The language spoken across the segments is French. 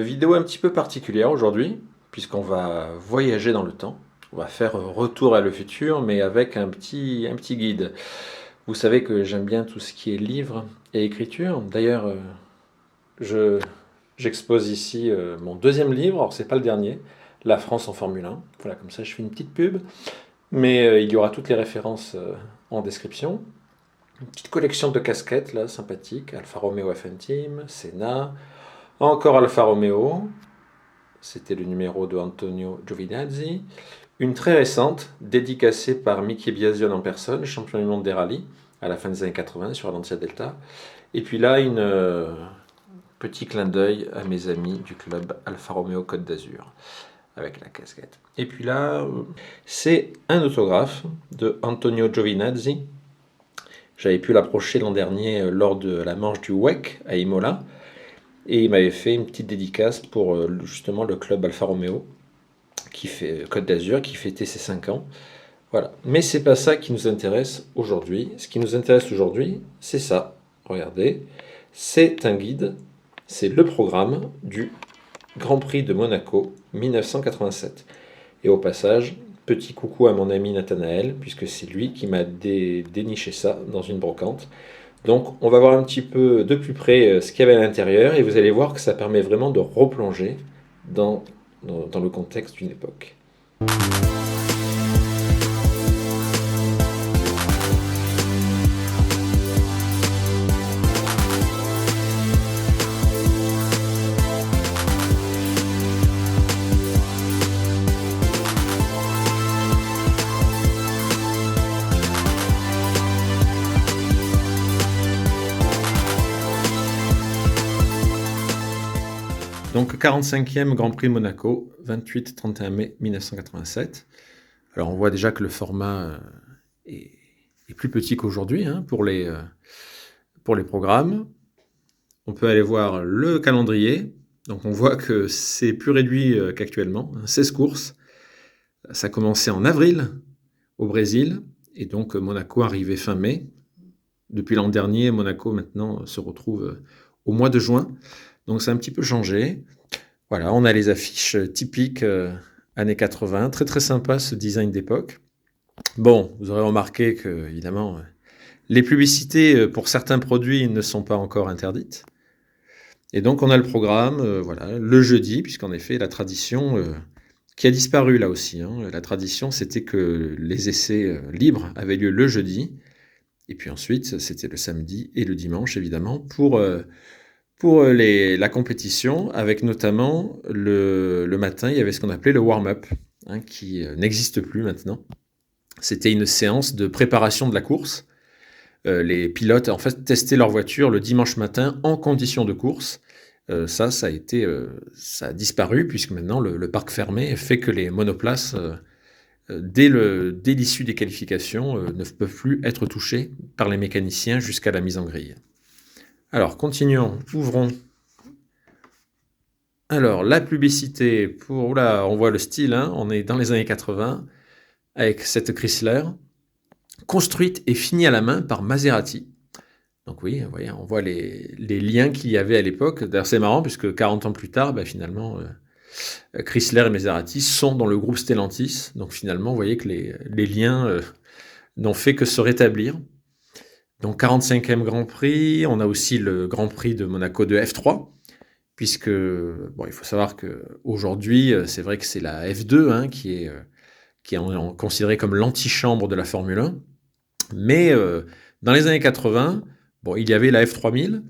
Vidéo un petit peu particulière aujourd'hui, puisqu'on va voyager dans le temps. On va faire retour à le futur, mais avec un petit guide. Vous savez que j'aime bien tout ce qui est livre et écriture. D'ailleurs, je, j'expose ici mon deuxième livre, alors c'est pas le dernier, La France en Formule 1. Voilà, comme ça je fais une petite pub, mais il y aura toutes les références en description. Une petite collection de casquettes là, sympathique, Alfa Romeo F1 Team, Senna, encore Alfa Romeo. C'était le numéro de Antonio Giovinazzi. Une très récente, dédicacée par Mickey Biasion en personne, champion du monde des rallyes, à la fin des années 80 sur Lancia Delta. Et puis là, petit clin d'œil à mes amis du club Alfa Romeo Côte d'Azur, avec la casquette. Et puis là, c'est un autographe de Antonio Giovinazzi. J'avais pu l'approcher l'an dernier lors de la manche du WEC à Imola. Et il m'avait fait une petite dédicace pour justement le club Alfa Romeo, qui fait Côte d'Azur, qui fêtait ses 5 ans. Voilà. Mais c'est pas ça qui nous intéresse aujourd'hui. Ce qui nous intéresse aujourd'hui, c'est ça. Regardez, c'est un guide, c'est le programme du Grand Prix de Monaco 1987. Et au passage, petit coucou à mon ami Nathanaël, puisque c'est lui qui m'a déniché ça dans une brocante. Donc on va voir un petit peu de plus près ce qu'il y avait à l'intérieur et vous allez voir que ça permet vraiment de replonger dans le contexte d'une époque. Donc 45e Grand Prix de Monaco, 28-31 mai 1987. Alors on voit déjà que le format est plus petit qu'aujourd'hui pour les programmes. On peut aller voir le calendrier. Donc on voit que c'est plus réduit qu'actuellement, 16 courses. Ça a commencé en avril au Brésil et donc Monaco arrivait fin mai. Depuis l'an dernier, Monaco maintenant se retrouve au mois de juin. Donc c'est un petit peu changé. Voilà, on a les affiches typiques années 80. Très très sympa ce design d'époque. Bon, vous aurez remarqué que, évidemment, les publicités pour certains produits ne sont pas encore interdites. Et donc on a le programme, voilà, le jeudi, puisqu'en effet la tradition qui a disparu là aussi. La tradition, c'était que les essais libres avaient lieu le jeudi. Et puis ensuite, c'était le samedi et le dimanche, évidemment, pour la compétition, avec notamment le matin, il y avait ce qu'on appelait le warm-up, qui n'existe plus maintenant. C'était une séance de préparation de la course. Les pilotes, en fait, testaient leur voiture le dimanche matin en conditions de course. Ça a disparu, puisque maintenant, le parc fermé fait que les monoplaces, dès l'issue des qualifications, ne peuvent plus être touchées par les mécaniciens jusqu'à la mise en grille. Alors, continuons, ouvrons. Alors, la publicité pour... Oula, on voit le style, on est dans les années 80, avec cette Chrysler, construite et finie à la main par Maserati. Donc oui, vous voyez, on voit les liens qu'il y avait à l'époque. D'ailleurs, c'est marrant, puisque 40 ans plus tard, finalement, Chrysler et Maserati sont dans le groupe Stellantis. Donc finalement, vous voyez que les liens n'ont fait que se rétablir. Donc 45e Grand Prix, on a aussi le Grand Prix de Monaco de F3, puisque il faut savoir qu'aujourd'hui, c'est vrai que c'est la F2 qui est considérée comme l'antichambre de la Formule 1. Mais dans les années 80, il y avait la F3000,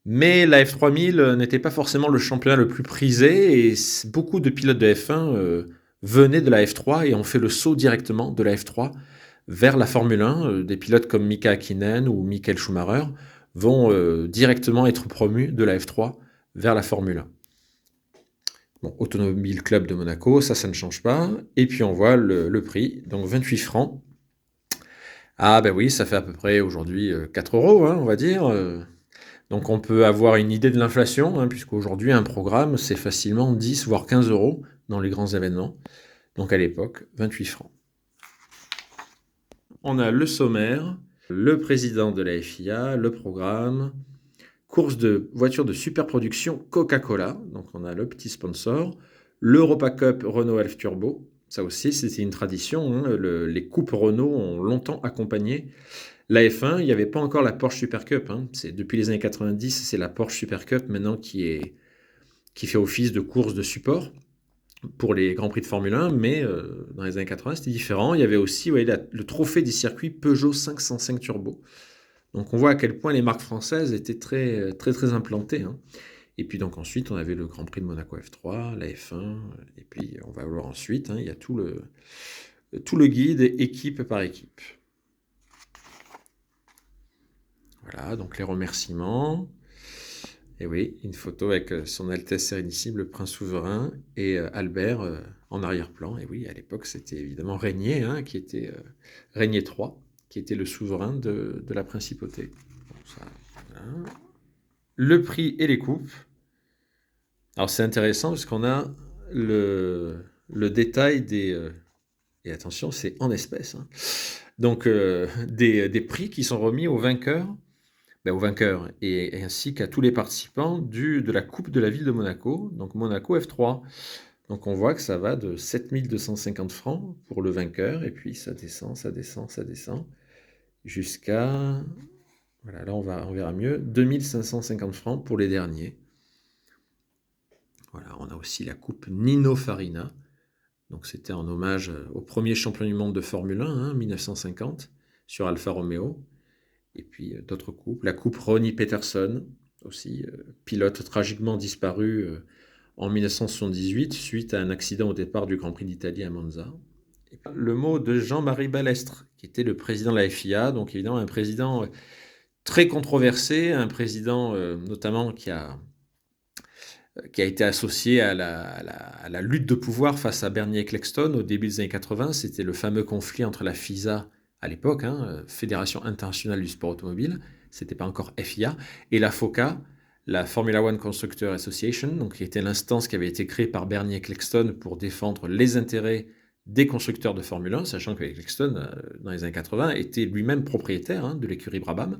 mais la F3000 n'était pas forcément le championnat le plus prisé, et beaucoup de pilotes de F1 venaient de la F3 et ont fait le saut directement de la F3 vers la Formule 1. Des pilotes comme Mika Häkkinen ou Michael Schumacher vont directement être promus de la F3 vers la Formule 1. Bon, Automobile Club de Monaco, ça ne change pas. Et puis on voit le prix, donc 28 francs. Ah ben oui, ça fait à peu près aujourd'hui 4 euros, on va dire. Donc on peut avoir une idée de l'inflation, puisqu'aujourd'hui un programme, c'est facilement 10 voire 15 euros dans les grands événements. Donc à l'époque, 28 francs. On a le sommaire, le président de la FIA, le programme, Course de voiture de super production Coca-Cola, donc on a le petit sponsor. L'Europa Cup Renault Elf Turbo, ça aussi c'était une tradition, hein, les coupes Renault ont longtemps accompagné la F1. Il n'y avait pas encore la Porsche Super Cup, hein. Depuis les années 90, c'est la Porsche Super Cup maintenant qui fait office de course de support pour les Grands Prix de Formule 1, mais dans les années 80 c'était différent. Il y avait aussi le trophée des circuits Peugeot 505 Turbo. Donc on voit à quel point les marques françaises étaient très, très, très implantées, hein. Et puis donc ensuite, on avait le Grand Prix de Monaco F3, la F1, et puis on va voir ensuite, hein, il y a tout le guide, équipe par équipe. Voilà, donc les remerciements. Et oui, une photo avec son Altesse Sérénissime, le Prince Souverain, et Albert en arrière-plan. Et oui, à l'époque, c'était évidemment Régnier, hein, qui était Régnier III, qui était le souverain de la principauté. Bon, ça, voilà. Le prix et les coupes. Alors c'est intéressant parce qu'on a le détail et attention, c'est en espèces, hein. Donc des prix qui sont remis aux vainqueurs, aux vainqueurs et ainsi qu'à tous les participants de la Coupe de la ville de Monaco, donc Monaco F3. Donc on voit que ça va de 7 250 francs pour le vainqueur, et puis ça descend, ça descend, ça descend, jusqu'à, voilà, là on verra mieux, 2 550 francs pour les derniers. Voilà, on a aussi la coupe Nino Farina. Donc c'était en hommage au premier champion du monde de Formule 1, hein, 1950, sur Alfa Romeo. Et puis d'autres coupes. La coupe Ronnie Peterson, aussi, pilote tragiquement disparu en 1978 suite à un accident au départ du Grand Prix d'Italie à Monza. Et puis, le mot de Jean-Marie Balestre, qui était le président de la FIA, donc évidemment un président très controversé, un président notamment qui a été associé à la lutte de pouvoir face à Bernie Ecclestone au début des années 80. C'était le fameux conflit entre la FISA à l'époque, hein, Fédération internationale du sport automobile, c'était pas encore FIA, et la FOCA, la Formula One Constructor Association, donc qui était l'instance qui avait été créée par Bernie Ecclestone pour défendre les intérêts des constructeurs de Formule 1, sachant que Ecclestone, dans les années 80, était lui-même propriétaire, hein, de l'écurie Brabham.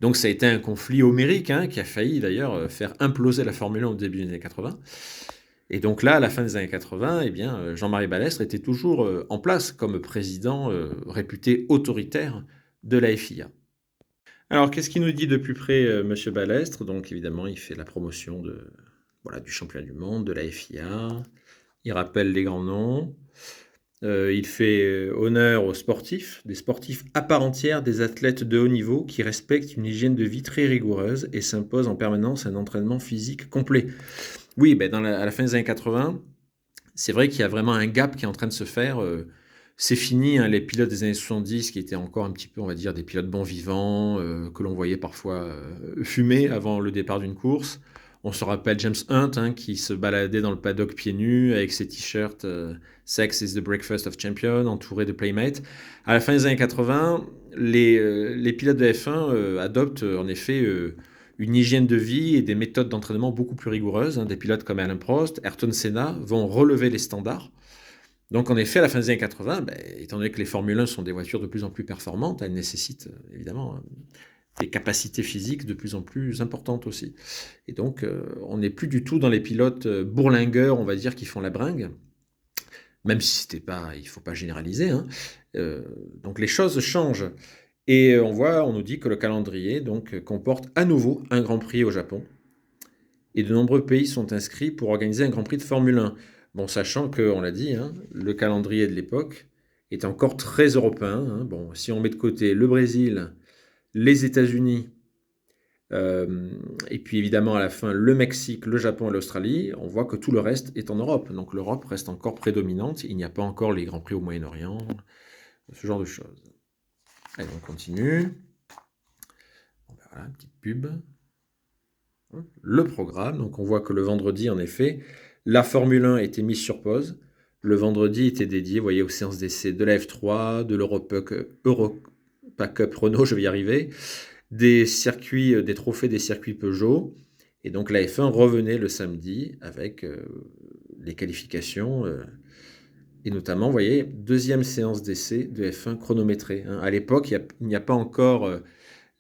Donc ça a été un conflit homérique, hein, qui a failli d'ailleurs faire imploser la Formule 1 au début des années 80. Et donc là, à la fin des années 80, eh bien, Jean-Marie Balestre était toujours en place comme président réputé autoritaire de la FIA. Alors, qu'est-ce qu'il nous dit de plus près, Monsieur Balestre? Donc évidemment, il fait la promotion du championnat du monde, de la FIA. Il rappelle les grands noms. Il fait honneur aux sportifs, des sportifs à part entière, des athlètes de haut niveau qui respectent une hygiène de vie très rigoureuse et s'imposent en permanence un entraînement physique complet. Oui, à la fin des années 80, c'est vrai qu'il y a vraiment un gap qui est en train de se faire. C'est fini, hein, les pilotes des années 70 qui étaient encore un petit peu, on va dire, des pilotes bons vivants, que l'on voyait parfois fumer avant le départ d'une course. On se rappelle James Hunt, hein, qui se baladait dans le paddock pieds nus avec ses t-shirts Sex is the breakfast of champions, entouré de playmates. À la fin des années 80, les pilotes de F1 adoptent en effet une hygiène de vie et des méthodes d'entraînement beaucoup plus rigoureuses, hein. Des pilotes comme Alain Prost, Ayrton Senna vont relever les standards. Donc en effet, à la fin des années 80, étant donné que les Formule 1 sont des voitures de plus en plus performantes, elles nécessitent évidemment des capacités physiques de plus en plus importantes aussi. Et donc on n'est plus du tout dans les pilotes bourlingueurs, on va dire, qui font la bringue, même si il ne faut pas généraliser, hein. Donc les choses changent. Et on nous dit que le calendrier donc comporte à nouveau un Grand Prix au Japon. Et de nombreux pays sont inscrits pour organiser un Grand Prix de Formule 1. Bon, sachant que, on l'a dit, hein, le calendrier de l'époque est encore très européen, hein. Bon, si on met de côté le Brésil, les États-Unis, et puis évidemment à la fin le Mexique, le Japon et l'Australie, on voit que tout le reste est en Europe. Donc l'Europe reste encore prédominante. Il n'y a pas encore les Grands Prix au Moyen-Orient, ce genre de choses. Allez, on continue. Voilà, petite pub. Le programme, donc on voit que le vendredi, en effet, la Formule 1 était mise sur pause. Le vendredi était dédié, vous voyez, aux séances d'essai de la F3, de l'Europa Cup Renault, je vais y arriver, des circuits, des trophées des circuits Peugeot. Et donc la F1 revenait le samedi avec les qualifications. Et notamment, vous voyez, deuxième séance d'essai de F1 chronométrée, hein. À l'époque, il n'y a pas encore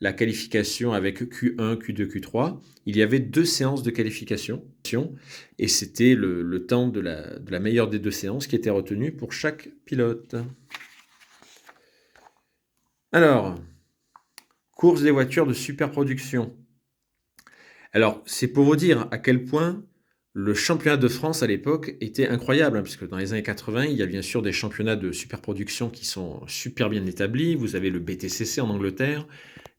la qualification avec Q1, Q2, Q3. Il y avait 2 séances de qualification et c'était le temps de la meilleure des 2 séances qui était retenu pour chaque pilote. Alors, course des voitures de superproduction. Alors, c'est pour vous dire à quel point le championnat de France à l'époque était incroyable, puisque dans les années 80, il y a bien sûr des championnats de superproduction qui sont super bien établis. Vous avez le BTCC en Angleterre,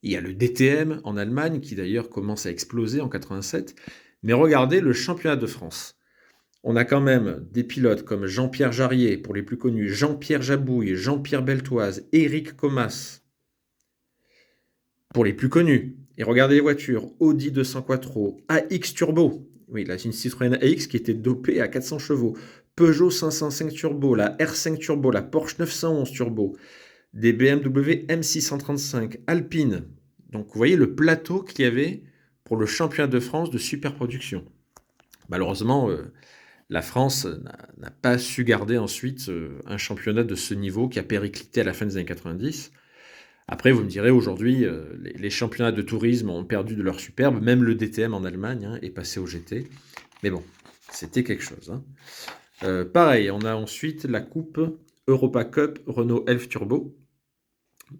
il y a le DTM en Allemagne, qui d'ailleurs commence à exploser en 87. Mais regardez le championnat de France. On a quand même des pilotes comme Jean-Pierre Jarier, pour les plus connus, Jean-Pierre Jabouille, Jean-Pierre Beltoise, Éric Comas, pour les plus connus. Et regardez les voitures, Audi 200 Quattro, AX Turbo. Oui, là, c'est une Citroën AX qui était dopée à 400 chevaux. Peugeot 505 Turbo, la R5 Turbo, la Porsche 911 Turbo, des BMW M635, Alpine. Donc, vous voyez le plateau qu'il y avait pour le championnat de France de superproduction. Malheureusement, la France n'a pas su garder ensuite un championnat de ce niveau qui a périclité à la fin des années 90. Après, vous me direz, aujourd'hui, les championnats de tourisme ont perdu de leur superbe. Même le DTM en Allemagne est passé au GT. Mais bon, c'était quelque chose. Pareil, on a ensuite la coupe Europa Cup Renault Elf Turbo,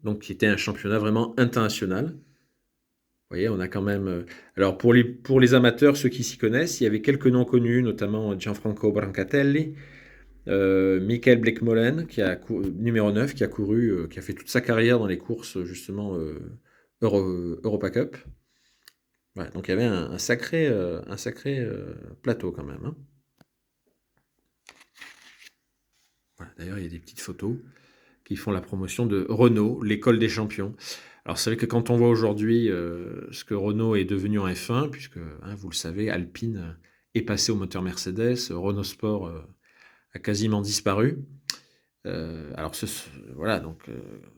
donc qui était un championnat vraiment international. Vous voyez, on a quand même... Alors, pour les amateurs, ceux qui s'y connaissent, il y avait quelques noms connus, notamment Gianfranco Brancatelli, Michael Bleckmolen, numéro 9, qui a fait toute sa carrière dans les courses, justement, Europa Cup. Ouais, donc, il y avait un sacré plateau, quand même. Voilà, d'ailleurs, il y a des petites photos qui font la promotion de Renault, l'école des champions. Alors, c'est vrai que quand on voit aujourd'hui ce que Renault est devenu en F1, puisque, vous le savez, Alpine est passé au moteur Mercedes, Renault Sport a quasiment disparu. Alors, voilà, donc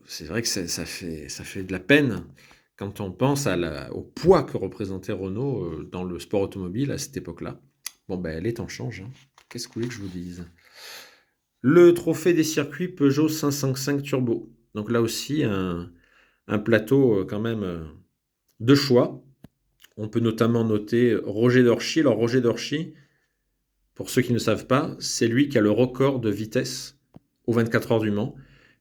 c'est vrai que ça fait de la peine quand on pense au poids que représentait Renault dans le sport automobile à cette époque-là. Bon, les temps changent. Qu'est-ce que vous voulez que je vous dise ? Le trophée des circuits Peugeot 505 Turbo. Donc là aussi, un plateau quand même de choix. On peut notamment noter Roger Dorchy. Alors Roger Dorchy, pour ceux qui ne savent pas, c'est lui qui a le record de vitesse aux 24 heures du Mans,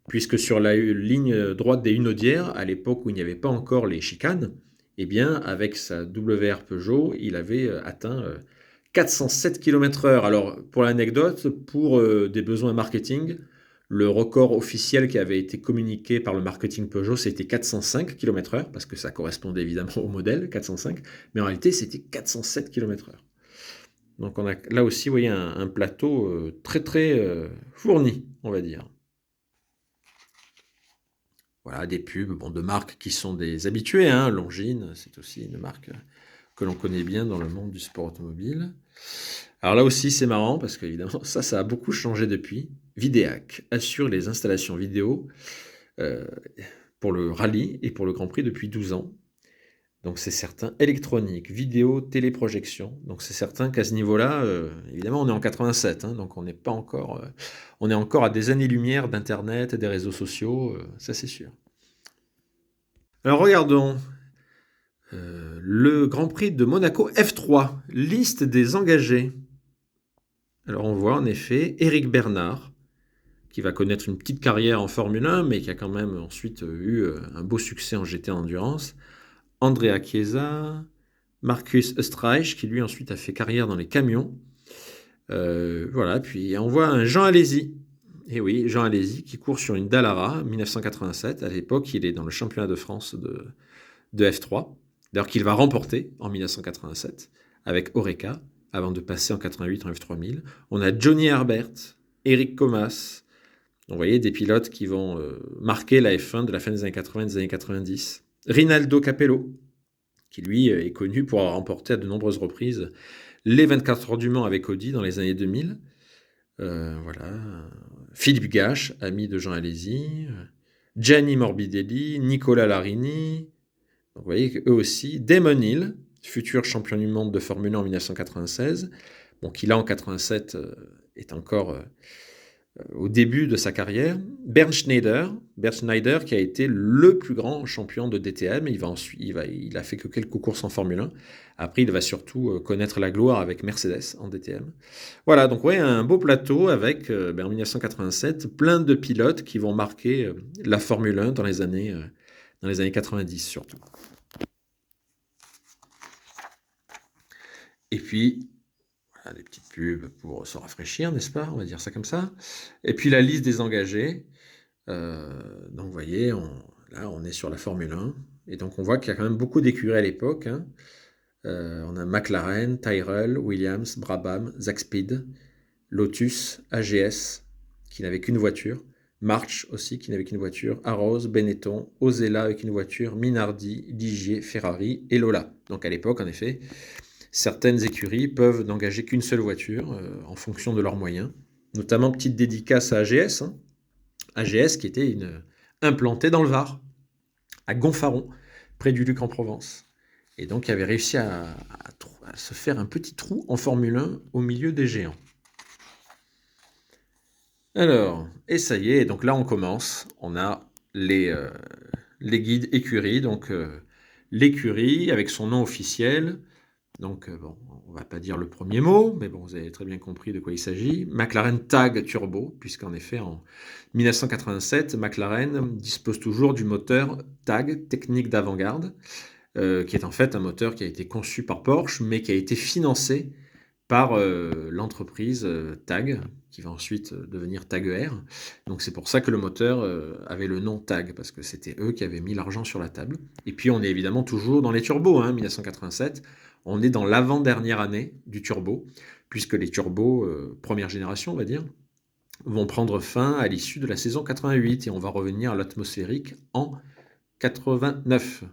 puisque sur la ligne droite des Hunaudières, à l'époque où il n'y avait pas encore les chicanes, eh bien, avec sa WR Peugeot, il avait atteint 407 km/h. Alors, pour l'anecdote, pour des besoins marketing, le record officiel qui avait été communiqué par le marketing Peugeot, c'était 405 km/h, parce que ça correspondait évidemment au modèle 405, mais en réalité, c'était 407 km/h. Donc, on a là aussi, vous voyez, un plateau très, très fourni, on va dire. Voilà, des pubs de marques qui sont des habitués. Longines, c'est aussi une marque que l'on connaît bien dans le monde du sport automobile. Alors là aussi, c'est marrant parce qu'évidemment, ça a beaucoup changé depuis. Vidéac assure les installations vidéo pour le rallye et pour le Grand Prix depuis 12 ans. Donc c'est certain. Électronique, vidéo, téléprojection. Donc c'est certain qu'à ce niveau-là, évidemment, on est en 87, donc on n'est pas encore... on est encore à des années-lumière d'Internet et des réseaux sociaux, ça c'est sûr. Alors regardons. Le Grand Prix de Monaco F3, liste des engagés. Alors on voit en effet Éric Bernard, qui va connaître une petite carrière en Formule 1, mais qui a quand même ensuite eu un beau succès en GT Endurance. Andrea Chiesa, Marcus Österreich, qui lui ensuite a fait carrière dans les camions. Voilà, puis on voit un Jean Alesi. Et oui, Jean Alesi, qui court sur une Dallara 1987. À l'époque, il est dans le championnat de France de F3. D'ailleurs, qu'il va remporter en 1987 avec Oreca, avant de passer en 88 en F3000. On a Johnny Herbert, Éric Comas. Donc, vous voyez, des pilotes qui vont marquer la F1 de la fin des années 80 et des années 90. Rinaldo Capello, qui lui est connu pour avoir remporté à de nombreuses reprises les 24 heures du Mans avec Audi dans les années 2000. Voilà. Philippe Gache, ami de Jean Alesi. Gianni Morbidelli, Nicolas Larini. Donc, vous voyez qu'eux aussi, Damon Hill, futur champion du monde de Formule 1 en 1996, qui là en 87 est encore au début de sa carrière, Bernd Schneider qui a été le plus grand champion de DTM. Il a fait que quelques courses en Formule 1. Après, il va surtout connaître la gloire avec Mercedes en DTM. Voilà, donc ouais, un beau plateau avec, en 1987, plein de pilotes qui vont marquer la Formule 1 dans les années 90 surtout. Et puis, voilà, des petites pubs pour se rafraîchir, n'est-ce pas? On va dire ça comme ça. Et puis la liste des engagés. Donc vous voyez, là on est sur la Formule 1. Et donc on voit qu'il y a quand même beaucoup d'écuries à l'époque, hein. On a McLaren, Tyrrell, Williams, Brabham, Zakspeed, Lotus, AGS, qui n'avait qu'une voiture, March aussi, qui n'avait qu'une voiture, Arrows, Benetton, Osella avec une voiture, Minardi, Ligier, Ferrari et Lola. Donc à l'époque, en effet, certaines écuries peuvent n'engager qu'une seule voiture en fonction de leurs moyens. Notamment, petite dédicace à AGS, hein. AGS qui était implantée dans le Var, à Gonfaron, près du Luc en Provence. Et donc, qui avait réussi à se faire un petit trou en Formule 1 au milieu des géants. Alors, et ça y est, donc là on commence. On a les guides écuries, donc l'écurie avec son nom officiel. Donc bon, on va pas dire le premier mot, mais bon, vous avez très bien compris de quoi il s'agit. McLaren Tag Turbo, puisqu'en effet en 1987, McLaren dispose toujours du moteur Tag, technique d'avant-garde, qui est en fait un moteur qui a été conçu par Porsche, mais qui a été financé par l'entreprise TAG, qui va ensuite devenir TAG-ER. Donc c'est pour ça que le moteur avait le nom TAG, parce que c'était eux qui avaient mis l'argent sur la table. Et puis on est évidemment toujours dans les turbos, hein, 1987. On est dans l'avant-dernière année du turbo, puisque les turbos, première génération on va dire, vont prendre fin à l'issue de la saison 88, et on va revenir à l'atmosphérique en 89.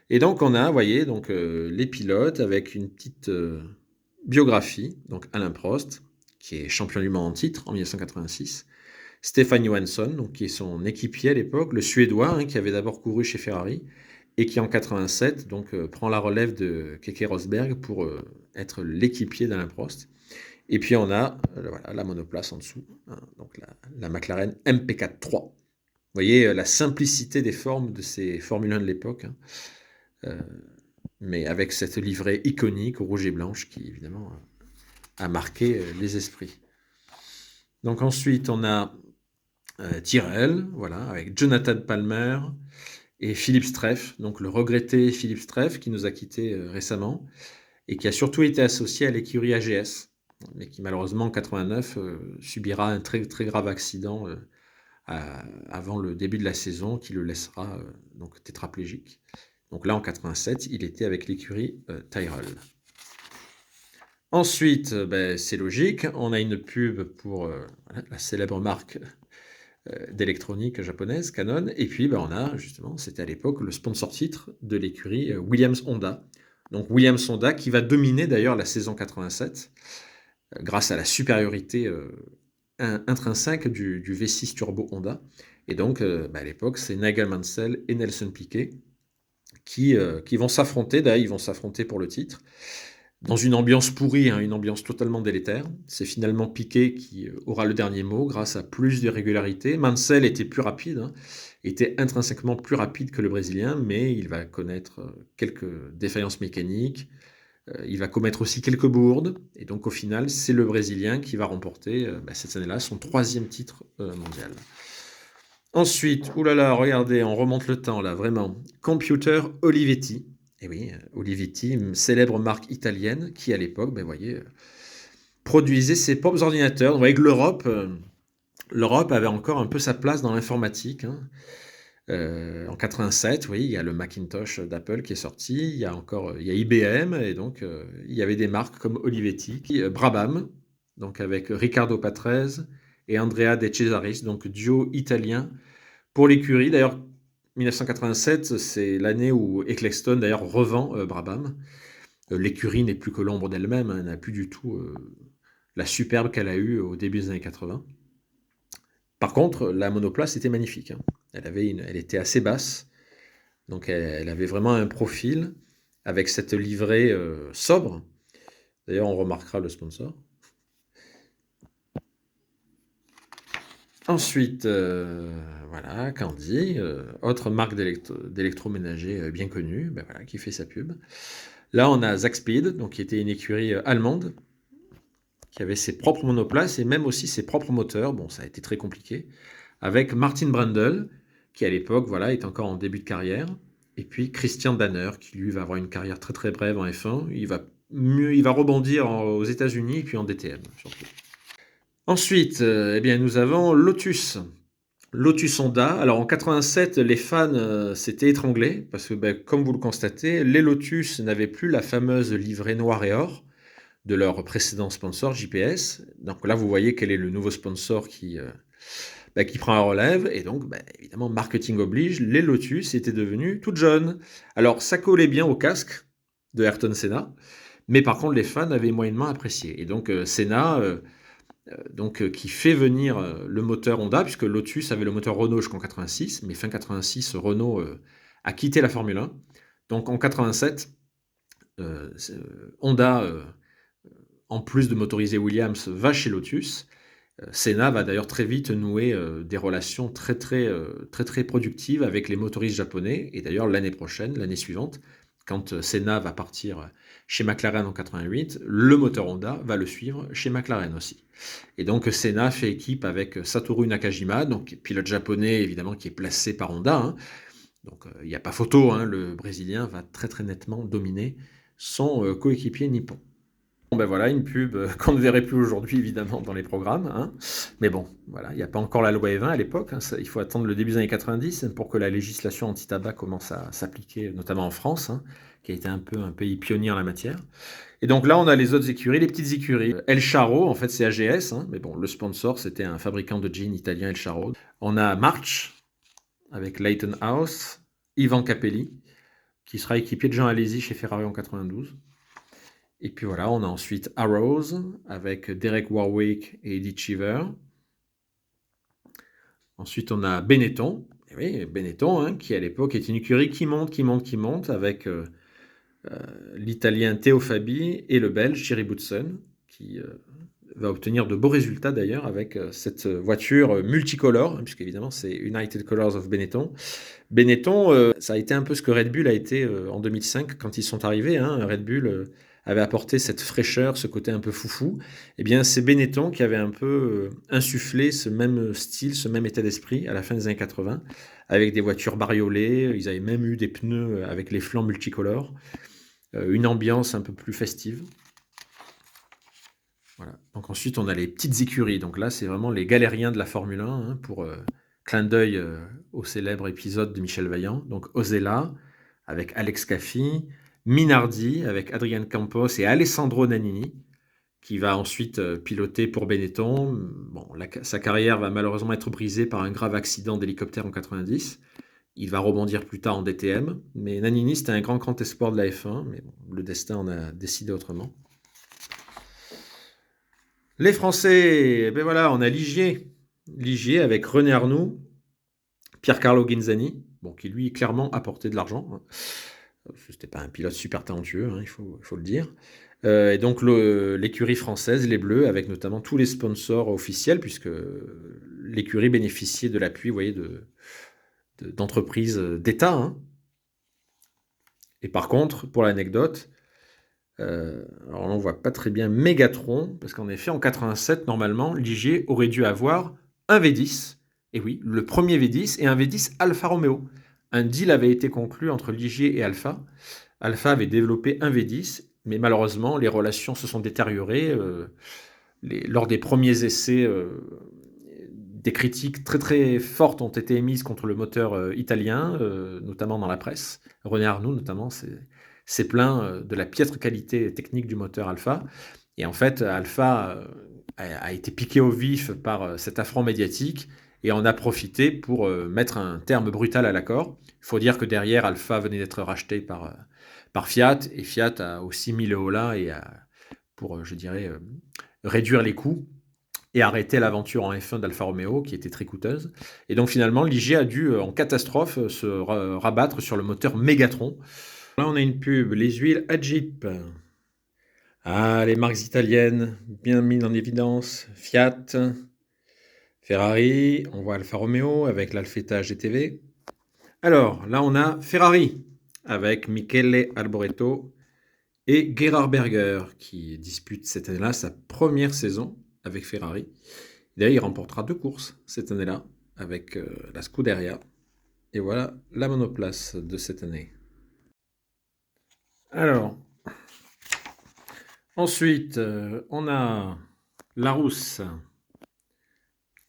Et donc on a, vous voyez, donc, les pilotes avec une petite biographie, donc Alain Prost, qui est champion du monde en titre en 1986, Stefan Johansson, donc, qui est son équipier à l'époque, le Suédois, hein, qui avait d'abord couru chez Ferrari, et qui en 87 donc, prend la relève de Keke Rosberg pour être l'équipier d'Alain Prost. Et puis on a voilà, la monoplace en dessous, hein, donc la McLaren MP4-3. Vous voyez la simplicité des formes de ces Formule 1 de l'époque, hein, mais avec cette livrée iconique rouge et blanche qui évidemment a marqué les esprits. Donc ensuite on a Tyrrell, voilà, avec Jonathan Palmer et Philippe Streff, donc le regretté Philippe Streff qui nous a quittés récemment et qui a surtout été associé à l'écurie AGS, mais qui malheureusement en 89 subira un très, très grave accident avant le début de la saison qui le laissera donc tétraplégique. Donc là en 87, il était avec l'écurie Tyrrell. Ensuite, c'est logique, on a une pub pour la célèbre marque d'électronique japonaise, Canon, et puis on a justement, c'était à l'époque le sponsor titre de l'écurie Williams-Honda. Donc Williams-Honda qui va dominer d'ailleurs la saison 87 grâce à la supériorité intrinsèque du V6 Turbo Honda. Et donc à l'époque, c'est Nigel Mansell et Nelson Piquet qui vont s'affronter, d'ailleurs ils vont s'affronter pour le titre, dans une ambiance pourrie, hein, une ambiance totalement délétère. C'est finalement Piquet qui aura le dernier mot grâce à plus de régularité. Mansell était plus rapide, hein, était intrinsèquement plus rapide que le Brésilien, mais il va connaître quelques défaillances mécaniques. Il va commettre aussi quelques bourdes, et donc au final, c'est le Brésilien qui va remporter cette année-là son 3e titre mondial. Ensuite, oulala, regardez, on remonte le temps là, vraiment. Computer Olivetti. Et oui, Olivetti, une célèbre marque italienne qui, à l'époque, voyez, produisait ses propres ordinateurs. Vous voyez que l'Europe avait encore un peu sa place dans l'informatique, hein. En 87, oui, il y a le Macintosh d'Apple qui est sorti, il y a IBM, et donc il y avait des marques comme Olivetti, Brabham, donc avec Riccardo Patrese et Andrea De Cesaris, donc duo italien pour l'écurie. D'ailleurs, 1987, c'est l'année où Ecclestone d'ailleurs revend Brabham. L'écurie n'est plus que l'ombre d'elle-même, hein, elle n'a plus du tout la superbe qu'elle a eue au début des années 80. Par contre, la monoplace était magnifique, hein. Elle était assez basse, donc elle avait vraiment un profil avec cette livrée sobre. D'ailleurs, on remarquera le sponsor. Ensuite, voilà, Candy, autre marque d'électroménager bien connue, ben voilà, qui fait sa pub. Là, on a Zaxpeed, donc qui était une écurie allemande, qui avait ses propres monoplaces et même aussi ses propres moteurs. Bon, ça a été très compliqué. Avec Martin Brundle, qui à l'époque, voilà, est encore en début de carrière. Et puis Christian Danner, qui lui va avoir une carrière très très brève en F1. Il va rebondir aux États-Unis et puis en DTM surtout. Ensuite, eh bien, nous avons Lotus. Lotus Honda. Alors en 87, les fans s'étaient étranglés parce que, ben, comme vous le constatez, les Lotus n'avaient plus la fameuse livrée noir et or de leur précédent sponsor JPS. Donc là, vous voyez quel est le nouveau sponsor qui prend la relève. Et donc, bah, évidemment, marketing oblige, les Lotus étaient devenus toutes jaunes. Alors, ça collait bien au casque de Ayrton Senna, mais par contre, les fans avaient moyennement apprécié. Et donc, Senna, qui fait venir le moteur Honda, puisque Lotus avait le moteur Renault jusqu'en 86, mais fin 86, Renault a quitté la Formule 1. Donc, en 87, Honda, en plus de motoriser Williams, va chez Lotus. Senna va d'ailleurs très vite nouer des relations très productives avec les motoristes japonais. Et d'ailleurs, l'année prochaine, l'année suivante, quand Senna va partir chez McLaren en 88, le moteur Honda va le suivre chez McLaren aussi. Et donc Senna fait équipe avec Satoru Nakajima, donc pilote japonais évidemment qui est placé par Honda, hein. Donc il n'y a pas photo, hein, le Brésilien va très nettement dominer son coéquipier nippon. Bon ben voilà, une pub qu'on ne verrait plus aujourd'hui évidemment dans les programmes, hein. Mais bon, voilà, il n'y a pas encore la loi E20 à l'époque, hein. Il faut attendre le début des années 90 pour que la législation anti-tabac commence à s'appliquer, notamment en France, hein, qui a été un peu un pays pionnier en la matière. Et donc là, on a les autres écuries, les petites écuries. El Charo, en fait, c'est AGS, hein, mais bon, le sponsor, c'était un fabricant de jeans italien, El Charo. On a March, avec Leighton House, Ivan Capelli, qui sera équipier de Jean Alesi chez Ferrari en 92. Et puis voilà, on a ensuite Arrows avec Derek Warwick et Eddie Cheever. Ensuite, on a Benetton. Et oui, Benetton, hein, qui à l'époque est une écurie qui monte avec l'Italien Theo Fabi et le Belge Thierry Boutsen, qui va obtenir de beaux résultats d'ailleurs avec cette voiture multicolore, hein, puisque évidemment c'est United Colors of Benetton. Benetton, ça a été un peu ce que Red Bull a été en 2005 quand ils sont arrivés, hein. Red Bull avait apporté cette fraîcheur, ce côté un peu foufou. Eh bien, c'est Benetton qui avait un peu insufflé ce même style, ce même état d'esprit à la fin des années 80, avec des voitures bariolées. Ils avaient même eu des pneus avec les flancs multicolores, une ambiance un peu plus festive. Voilà. Donc ensuite, on a les petites écuries. Donc là, c'est vraiment les galériens de la Formule 1, hein, pour clin d'œil au célèbre épisode de Michel Vaillant. Donc Osella avec Alex Caffi, Minardi avec Adrian Campos et Alessandro Nannini, qui va ensuite piloter pour Benetton. Bon, sa carrière va malheureusement être brisée par un grave accident d'hélicoptère en 90. Il va rebondir plus tard en DTM. Mais Nannini, c'était un grand espoir de la F1, mais bon, le destin en a décidé autrement. Les Français, ben voilà, on a Ligier. Ligier avec René Arnoux, Pierre-Carlo Ghenzani, bon, qui lui clairement apportait de l'argent, hein. C'était pas un pilote super talentueux, hein, il faut le dire. Et donc l'écurie française, les Bleus, avec notamment tous les sponsors officiels, puisque l'écurie bénéficiait de l'appui, vous voyez, d'entreprises d'État, hein. Et par contre, pour l'anecdote, alors là, on voit pas très bien Mégatron, parce qu'en effet, en 87, normalement, Ligier aurait dû avoir un V10, et oui, le premier V10 et un V10 Alfa Romeo. Un deal avait été conclu entre Ligier et Alfa. Alfa avait développé un V10, mais malheureusement, les relations se sont détériorées. Lors des premiers essais, des critiques très fortes ont été émises contre le moteur italien, notamment dans la presse. René Arnoux, notamment, s'est plaint de la piètre qualité technique du moteur Alfa. Et en fait, Alfa a été piqué au vif par cet affront médiatique et en a profité pour mettre un terme brutal à l'accord. Il faut dire que derrière, Alfa venait d'être racheté par Fiat, et Fiat a aussi mis le holà pour, je dirais, réduire les coûts et arrêter l'aventure en F1 d'Alfa Romeo, qui était très coûteuse. Et donc finalement, Ligier a dû, en catastrophe, se rabattre sur le moteur Mégatron. Là, on a une pub, les huiles Agip. Ah, les marques italiennes, bien mises en évidence. Fiat, Ferrari, on voit Alfa Romeo avec l'Alfetta GTV. Alors, là, on a Ferrari avec Michele Alboreto et Gerhard Berger qui dispute cette année-là sa première saison avec Ferrari. D'ailleurs, il remportera 2 courses cette année-là avec la Scuderia. Et voilà la monoplace de cette année. Alors, ensuite, on a Larousse,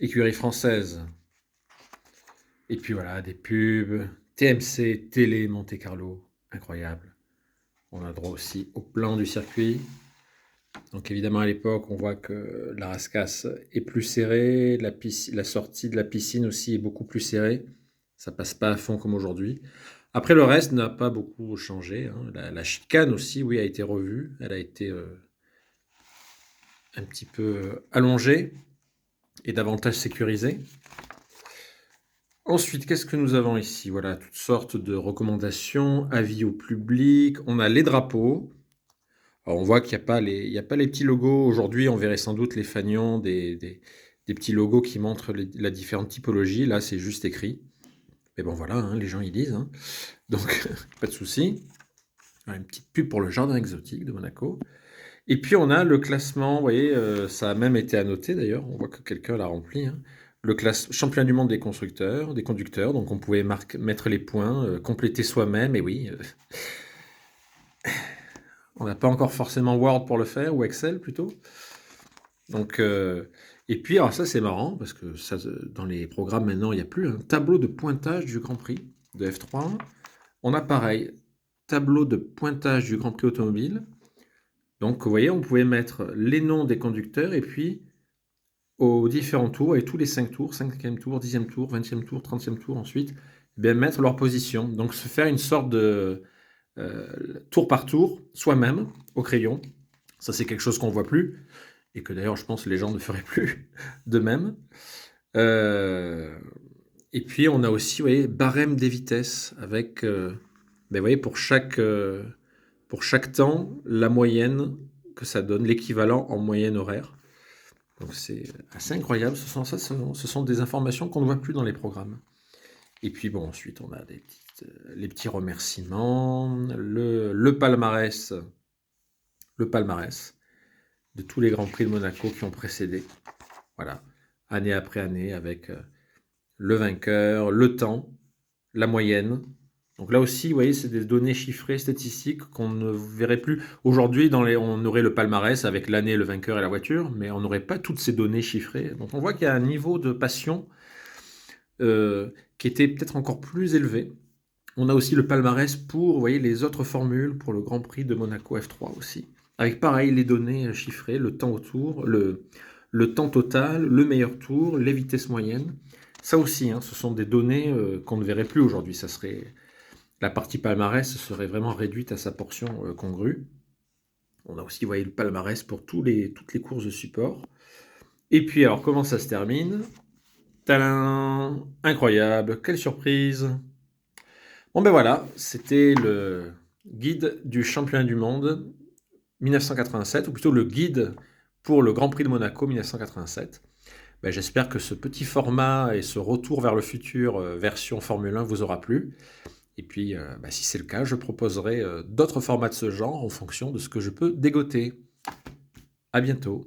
écurie française. Et puis voilà, des pubs, TMC, Télé, Monte Carlo, incroyable. On a droit aussi au plan du circuit. Donc évidemment à l'époque, on voit que la rascasse est plus serrée, la sortie de la piscine aussi est beaucoup plus serrée. Ça passe pas à fond comme aujourd'hui. Après le reste n'a pas beaucoup changé, hein. La chicane aussi, oui, a été revue. Elle a été un petit peu allongée et davantage sécurisée. Ensuite, qu'est-ce que nous avons ici? Voilà, toutes sortes de recommandations, avis au public. On a les drapeaux. Alors, on voit qu'il n'y a pas les petits logos. Aujourd'hui, on verrait sans doute les fanions des petits logos qui montrent la différente typologie. Là, c'est juste écrit. Mais bon, voilà, hein, les gens, ils lisent, hein. Donc, pas de souci. Voilà, une petite pub pour le jardin exotique de Monaco. Et puis, on a le classement. Vous voyez, ça a même été annoté d'ailleurs. On voit que quelqu'un l'a rempli, hein. Le championnat du monde des constructeurs, des conducteurs. Donc, on pouvait mettre les points, compléter soi-même. Et oui, on n'a pas encore forcément Word pour le faire, ou Excel plutôt. Donc, et puis, alors ça c'est marrant, parce que ça, dans les programmes maintenant, il n'y a plus un tableau de pointage du Grand Prix de F3. On a pareil, tableau de pointage du Grand Prix automobile. Donc, vous voyez, on pouvait mettre les noms des conducteurs, et puis aux différents tours, et tous les 5 tours, 5e tour, 10e tour, 20e tour, 30e tour ensuite, eh bien, mettre leur position. Donc, se faire une sorte de tour par tour, soi-même, au crayon. Ça, c'est quelque chose qu'on ne voit plus, et que d'ailleurs, je pense que les gens ne feraient plus de même. Et puis, on a aussi, vous voyez, barème des vitesses, avec, ben, vous voyez, pour chaque temps, la moyenne que ça donne, l'équivalent en moyenne horaire. Donc, c'est assez incroyable. Ce sont des informations qu'on ne voit plus dans les programmes. Et puis, bon, ensuite, on a les petits remerciements, le palmarès de tous les Grands Prix de Monaco qui ont précédé. Voilà, année après année, avec le vainqueur, le temps, la moyenne. Donc là aussi, vous voyez, c'est des données chiffrées, statistiques qu'on ne verrait plus. Aujourd'hui, on aurait le palmarès avec l'année, le vainqueur et la voiture, mais on n'aurait pas toutes ces données chiffrées. Donc on voit qu'il y a un niveau de passion qui était peut-être encore plus élevé. On a aussi le palmarès pour, vous voyez, les autres formules pour le Grand Prix de Monaco F3 aussi. Avec pareil, les données chiffrées, le temps au tour, le temps total, le meilleur tour, les vitesses moyennes. Ça aussi, hein, ce sont des données qu'on ne verrait plus aujourd'hui. Ça serait, la partie palmarès serait vraiment réduite à sa portion congrue. On a aussi, vous voyez, le palmarès pour toutes les courses de support. Et puis, alors, comment ça se termine? Tadam! Incroyable, quelle surprise! Bon ben voilà, c'était le guide du championnat du monde 1987, ou plutôt le guide pour le Grand Prix de Monaco 1987. Ben, j'espère que ce petit format et ce retour vers le futur version Formule 1 vous aura plu. Et puis, ben, si c'est le cas, je proposerai d'autres formats de ce genre en fonction de ce que je peux dégoter. À bientôt.